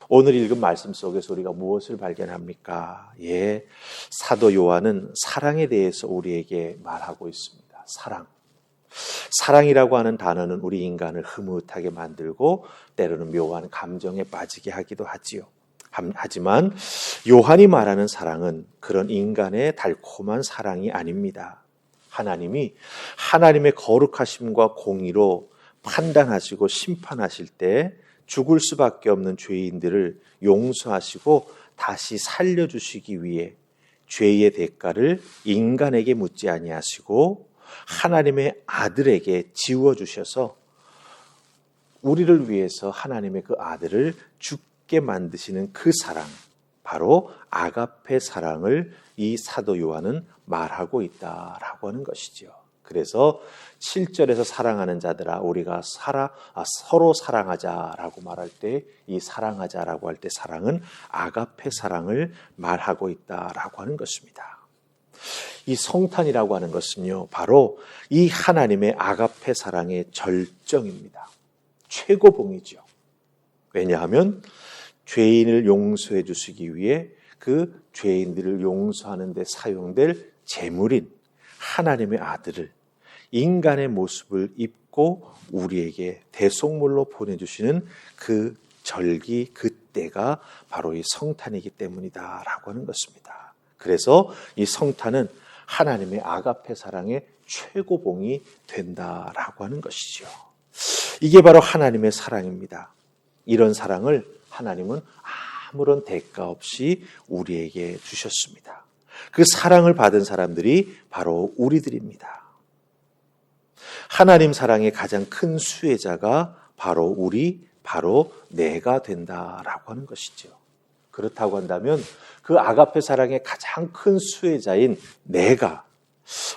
오늘 읽은 말씀 속에서 우리가 무엇을 발견합니까? 예, 사도 요한은 사랑에 대해서 우리에게 말하고 있습니다. 사랑. 사랑이라고 하는 단어는 우리 인간을 흐뭇하게 만들고 때로는 묘한 감정에 빠지게 하기도 하지요. 하지만 요한이 말하는 사랑은 그런 인간의 달콤한 사랑이 아닙니다. 하나님이 하나님의 거룩하심과 공의로 판단하시고 심판하실 때 죽을 수밖에 없는 죄인들을 용서하시고 다시 살려주시기 위해 죄의 대가를 인간에게 묻지 아니하시고 하나님의 아들에게 지워주셔서 우리를 위해서 하나님의 그 아들을 죽게 만드시는 그 사랑, 바로 아가페 사랑을 이 사도 요한은 말하고 있다라고 하는 것이죠. 그래서 7절에서 사랑하는 자들아 우리가 서로 사랑하자라고 말할 때 이 사랑하자라고 할 때 사랑은 아가페 사랑을 말하고 있다라고 하는 것입니다. 이 성탄이라고 하는 것은요, 바로 이 하나님의 아가페 사랑의 절정입니다. 최고봉이죠. 왜냐하면 죄인을 용서해 주시기 위해 그 죄인들을 용서하는 데 사용될 제물인 하나님의 아들을 인간의 모습을 입고 우리에게 대속물로 보내주시는 그 절기, 그때가 바로 이 성탄이기 때문이다라고 하는 것입니다. 그래서 이 성탄은 하나님의 아가페 사랑의 최고봉이 된다라고 하는 것이죠. 이게 바로 하나님의 사랑입니다. 이런 사랑을 하나님은 아무런 대가 없이 우리에게 주셨습니다. 그 사랑을 받은 사람들이 바로 우리들입니다. 하나님 사랑의 가장 큰 수혜자가 바로 바로 내가 된다라고 하는 것이죠. 그렇다고 한다면 그 아가페 사랑의 가장 큰 수혜자인 내가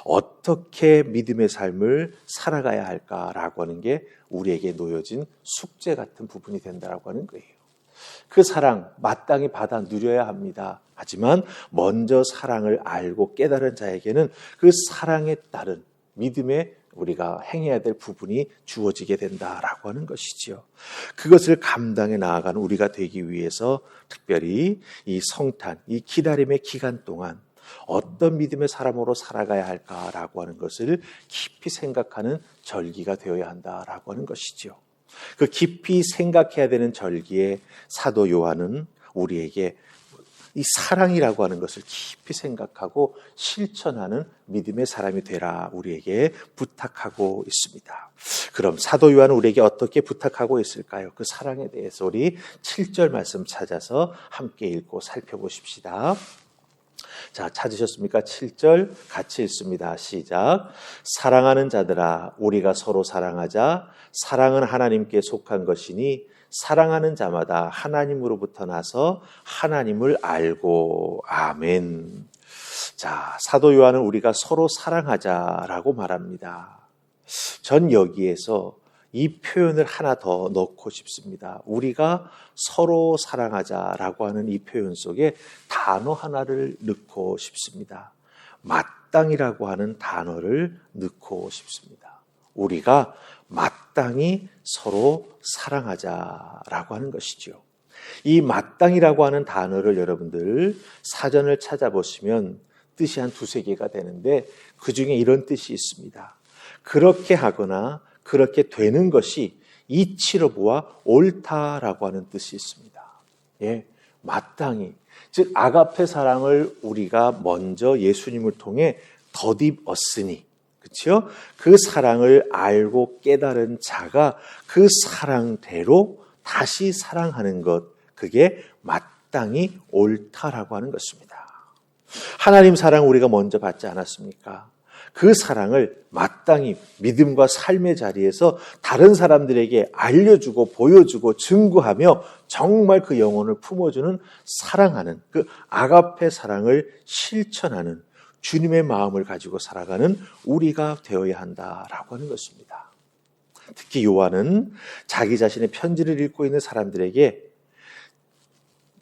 어떻게 믿음의 삶을 살아가야 할까라고 하는 게 우리에게 놓여진 숙제 같은 부분이 된다라고 하는 거예요. 그 사랑 마땅히 받아 누려야 합니다. 하지만 먼저 사랑을 알고 깨달은 자에게는 그 사랑에 따른 믿음의 우리가 행해야 될 부분이 주어지게 된다라고 하는 것이지요. 그것을 감당해 나아가는 우리가 되기 위해서 특별히 이 성탄, 이 기다림의 기간 동안 어떤 믿음의 사람으로 살아가야 할까라고 하는 것을 깊이 생각하는 절기가 되어야 한다라고 하는 것이죠. 그 깊이 생각해야 되는 절기에 사도 요한은 우리에게 이 사랑이라고 하는 것을 깊이 생각하고 실천하는 믿음의 사람이 되라 우리에게 부탁하고 있습니다. 그럼 사도 요한은 우리에게 어떻게 부탁하고 있을까요? 그 사랑에 대해서 우리 7절 말씀 찾아서 함께 읽고 살펴보십시다. 자, 찾으셨습니까? 7절 같이 읽습니다. 시작. 사랑하는 자들아 우리가 서로 사랑하자. 사랑은 하나님께 속한 것이니 사랑하는 자마다 하나님으로부터 나서 하나님을 알고. 아멘. 자, 사도 요한은 우리가 서로 사랑하자라고 말합니다. 전 여기에서 이 표현을 하나 더 넣고 싶습니다. 우리가 서로 사랑하자라고 하는 이 표현 속에 단어 하나를 넣고 싶습니다. 마땅이라고 하는 단어를 넣고 싶습니다. 우리가 마땅히 서로 사랑하자라고 하는 것이죠. 이 마땅이라고 하는 단어를 여러분들 사전을 찾아보시면 뜻이 한 두세 개가 되는데 그 중에 이런 뜻이 있습니다. 그렇게 하거나 그렇게 되는 것이 이치로 보아 옳다라고 하는 뜻이 있습니다. 예, 마땅히. 즉 아가페 사랑을 우리가 먼저 예수님을 통해 덧입었으니, 그렇죠? 그 사랑을 알고 깨달은 자가 그 사랑대로 다시 사랑하는 것, 그게 마땅히 옳다라고 하는 것입니다. 하나님 사랑 우리가 먼저 받지 않았습니까? 그 사랑을 마땅히 믿음과 삶의 자리에서 다른 사람들에게 알려주고 보여주고 증거하며 정말 그 영혼을 품어주는 사랑하는 그 아가페 사랑을 실천하는 주님의 마음을 가지고 살아가는 우리가 되어야 한다라고 하는 것입니다. 특히 요한은 자기 자신의 편지를 읽고 있는 사람들에게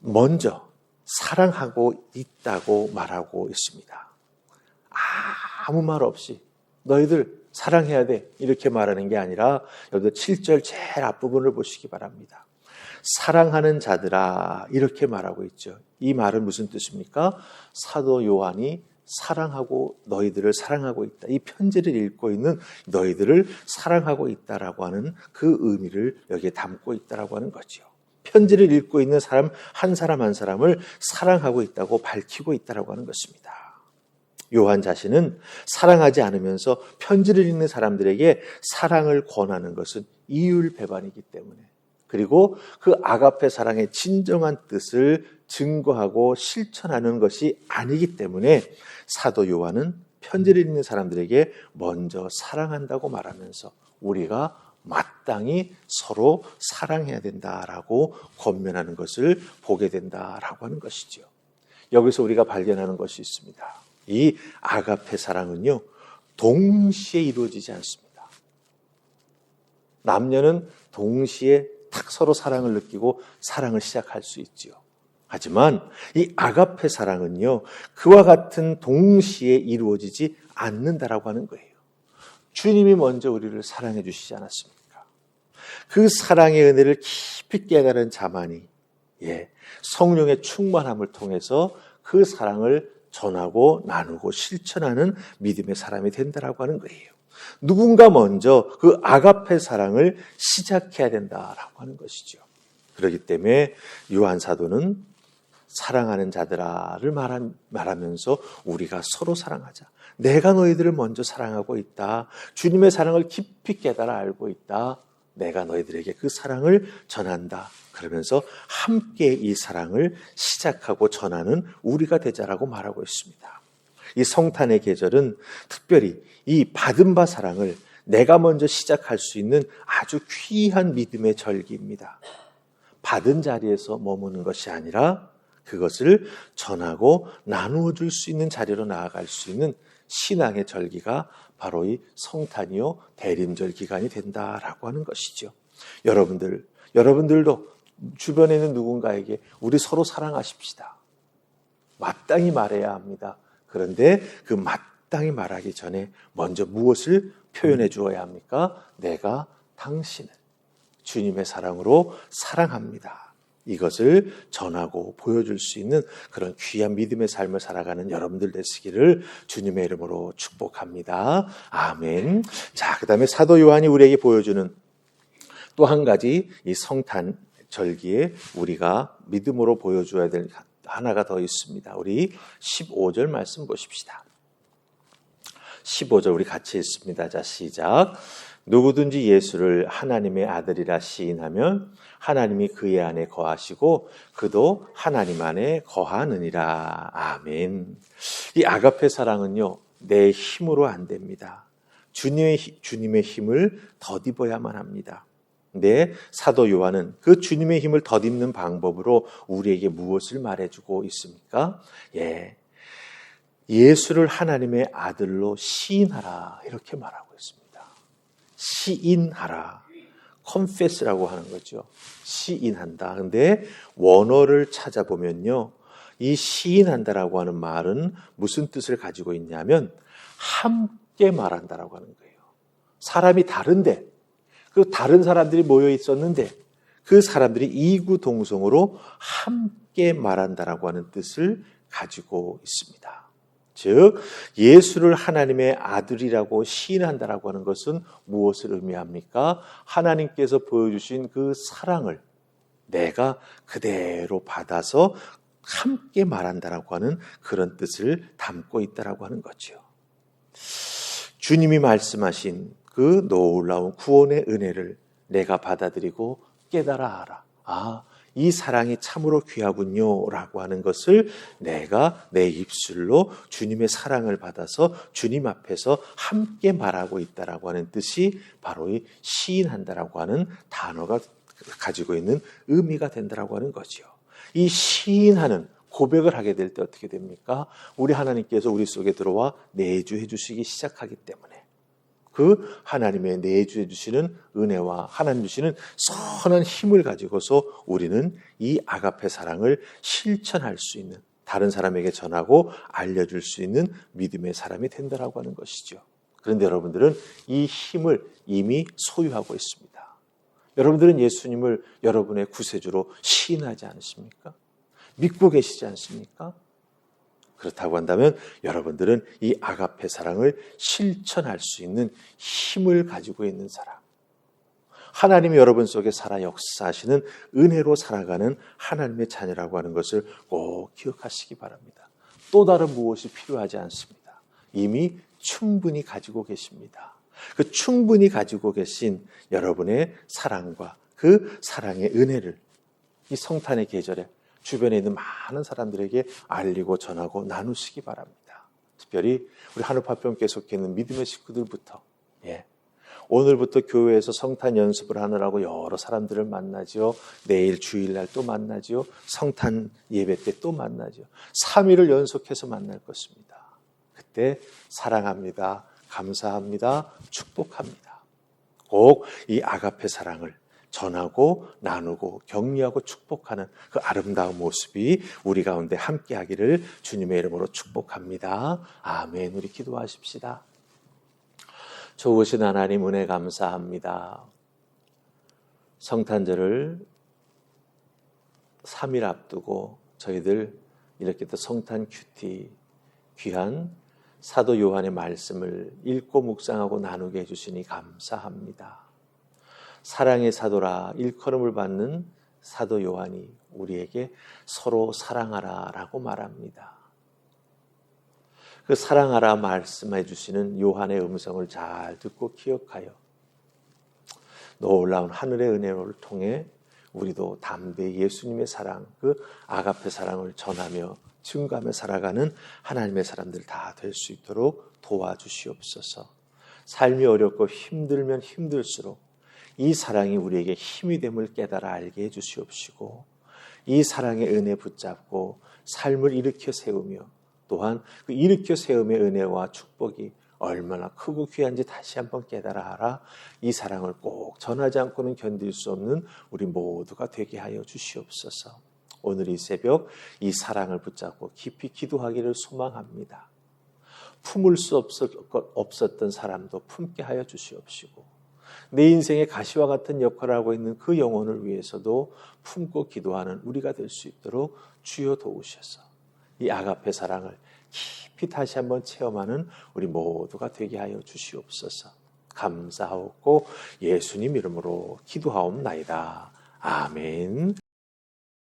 먼저 사랑하고 있다고 말하고 있습니다. 아무 말 없이 너희들 사랑해야 돼 이렇게 말하는 게 아니라 여러분 7절 제일 앞부분을 보시기 바랍니다. 사랑하는 자들아 이렇게 말하고 있죠. 이 말은 무슨 뜻입니까? 사도 요한이 사랑하고 너희들을 사랑하고 있다. 이 편지를 읽고 있는 너희들을 사랑하고 있다라고 하는 그 의미를 여기에 담고 있다라고 하는 거죠. 편지를 읽고 있는 사람 한 사람을 사랑하고 있다고 밝히고 있다라고 하는 것입니다. 요한 자신은 사랑하지 않으면서 편지를 읽는 사람들에게 사랑을 권하는 것은 이율배반이기 때문에, 그리고 그 아가페 사랑의 진정한 뜻을 증거하고 실천하는 것이 아니기 때문에 사도 요한은 편지를 읽는 사람들에게 먼저 사랑한다고 말하면서 우리가 마땅히 서로 사랑해야 된다라고 권면하는 것을 보게 된다라고 하는 것이죠. 여기서 우리가 발견하는 것이 있습니다. 이 아가페 사랑은요, 동시에 이루어지지 않습니다. 남녀는 동시에 딱 서로 사랑을 느끼고 사랑을 시작할 수 있지요. 하지만 이 아가페 사랑은요, 그와 같은 동시에 이루어지지 않는다라고 하는 거예요. 주님이 먼저 우리를 사랑해 주시지 않았습니까? 그 사랑의 은혜를 깊이 깨달은 자만이 성령의 충만함을 통해서 그 사랑을 전하고 나누고 실천하는 믿음의 사람이 된다라고 하는 거예요. 누군가 먼저 그 아가페 사랑을 시작해야 된다라고 하는 것이죠. 그렇기 때문에 요한 사도는 사랑하는 자들아를 말하면서 우리가 서로 사랑하자. 내가 너희들을 먼저 사랑하고 있다. 주님의 사랑을 깊이 깨달아 알고 있다. 내가 너희들에게 그 사랑을 전한다. 그러면서 함께 이 사랑을 시작하고 전하는 우리가 되자라고 말하고 있습니다. 이 성탄의 계절은 특별히 이 받은 바 사랑을 내가 먼저 시작할 수 있는 아주 귀한 믿음의 절기입니다. 받은 자리에서 머무는 것이 아니라 그것을 전하고 나누어 줄 수 있는 자리로 나아갈 수 있는 신앙의 절기가 바로 이 성탄이요 대림절 기간이 된다라고 하는 것이죠. 여러분들도 주변에 있는 누군가에게 우리 서로 사랑하십시다. 마땅히 말해야 합니다. 그런데 그 마땅히 말하기 전에 먼저 무엇을 표현해 주어야 합니까? 내가 당신을 주님의 사랑으로 사랑합니다. 이것을 전하고 보여줄 수 있는 그런 귀한 믿음의 삶을 살아가는 여러분들 되시기를 주님의 이름으로 축복합니다. 아멘. 자, 그 다음에 사도 요한이 우리에게 보여주는 또 한 가지 이 성탄 절기에 우리가 믿음으로 보여줘야 될 하나가 더 있습니다. 우리 15절 말씀 보십시다. 15절 우리 같이 읽습니다. 자, 시작. 누구든지 예수를 하나님의 아들이라 시인하면 하나님이 그의 안에 거하시고 그도 하나님 안에 거하느니라. 아멘. 이 아가페 사랑은요, 내 힘으로 안 됩니다. 주님의 힘을 덧입어야만 합니다. 근데 사도 요한은 그 주님의 힘을 덧입는 방법으로 우리에게 무엇을 말해주고 있습니까? 예수를 하나님의 아들로 시인하라 이렇게 말하고 있습니다. 시인하라. confess라고 하는 거죠. 시인한다. 근데 원어를 찾아보면요, 이 시인한다라고 하는 말은 무슨 뜻을 가지고 있냐면 함께 말한다라고 하는 거예요. 사람이 다른데, 그 다른 사람들이 모여 있었는데 그 사람들이 이구동성으로 함께 말한다라고 하는 뜻을 가지고 있습니다. 즉 예수를 하나님의 아들이라고 시인한다라고 하는 것은 무엇을 의미합니까? 하나님께서 보여주신 그 사랑을 내가 그대로 받아서 함께 말한다라고 하는 그런 뜻을 담고 있다라고 하는 거죠. 주님이 말씀하신 그 놀라운 구원의 은혜를 내가 받아들이고 깨달아 알아. 이 사랑이 참으로 귀하군요 라고 하는 것을 내가 내 입술로 주님의 사랑을 받아서 주님 앞에서 함께 말하고 있다라고 하는 뜻이 바로 이 시인한다라고 하는 단어가 가지고 있는 의미가 된다라고 하는 거죠. 이 시인하는 고백을 하게 될 때 어떻게 됩니까? 우리 하나님께서 우리 속에 들어와 내주해 주시기 시작하기 때문에 그 하나님의 내주해 주시는 은혜와 하나님 주시는 선한 힘을 가지고서 우리는 이 아가페 사랑을 실천할 수 있는, 다른 사람에게 전하고 알려줄 수 있는 믿음의 사람이 된다라고 하는 것이죠. 그런데 여러분들은 이 힘을 이미 소유하고 있습니다. 여러분들은 예수님을 여러분의 구세주로 시인하지 않으십니까? 믿고 계시지 않습니까? 그렇다고 한다면 여러분들은 이 아가페 사랑을 실천할 수 있는 힘을 가지고 있는 사람, 하나님이 여러분 속에 살아 역사하시는 은혜로 살아가는 하나님의 자녀라고 하는 것을 꼭 기억하시기 바랍니다. 또 다른 무엇이 필요하지 않습니다. 이미 충분히 가지고 계십니다. 그 충분히 가지고 계신 여러분의 사랑과 그 사랑의 은혜를 이 성탄의 계절에 주변에 있는 많은 사람들에게 알리고 전하고 나누시기 바랍니다. 특별히 우리 한우파평교회 속해 있는 믿음의 식구들부터 오늘부터 교회에서 성탄 연습을 하느라고 여러 사람들을 만나죠. 내일 주일날 또 만나죠. 성탄 예배 때 또 만나죠. 3일을 연속해서 만날 것입니다. 그때 사랑합니다. 감사합니다. 축복합니다. 꼭 이 아가페 사랑을 전하고 나누고 격려하고 축복하는 그 아름다운 모습이 우리 가운데 함께하기를 주님의 이름으로 축복합니다. 아멘. 우리 기도하십시다. 좋으신 하나님 은혜 감사합니다. 성탄절을 3일 앞두고 저희들 이렇게 또 성탄 큐티 귀한 사도 요한의 말씀을 읽고 묵상하고 나누게 해주시니 감사합니다. 사랑의 사도라 일컬음을 받는 사도 요한이 우리에게 서로 사랑하라 라고 말합니다. 그 사랑하라 말씀해 주시는 요한의 음성을 잘 듣고 기억하여 놀라운 하늘의 은혜를 통해 우리도 담대히 예수님의 사랑, 그 아가페 사랑을 전하며 증거하며 살아가는 하나님의 사람들 다 될 수 있도록 도와주시옵소서. 삶이 어렵고 힘들면 힘들수록 이 사랑이 우리에게 힘이 됨을 깨달아 알게 해주시옵시고 이 사랑의 은혜 붙잡고 삶을 일으켜 세우며 또한 그 일으켜 세움의 은혜와 축복이 얼마나 크고 귀한지 다시 한번 깨달아 알아 이 사랑을 꼭 전하지 않고는 견딜 수 없는 우리 모두가 되게 하여 주시옵소서. 오늘 이 새벽 이 사랑을 붙잡고 깊이 기도하기를 소망합니다. 품을 수 없었던 사람도 품게 하여 주시옵시고 내 인생의 가시와 같은 역할을 하고 있는 그 영혼을 위해서도 품고 기도하는 우리가 될 수 있도록 주여 도우셔서 이 아가페 사랑을 깊이 다시 한번 체험하는 우리 모두가 되게 하여 주시옵소서. 감사하고 예수님 이름으로 기도하옵나이다. 아멘.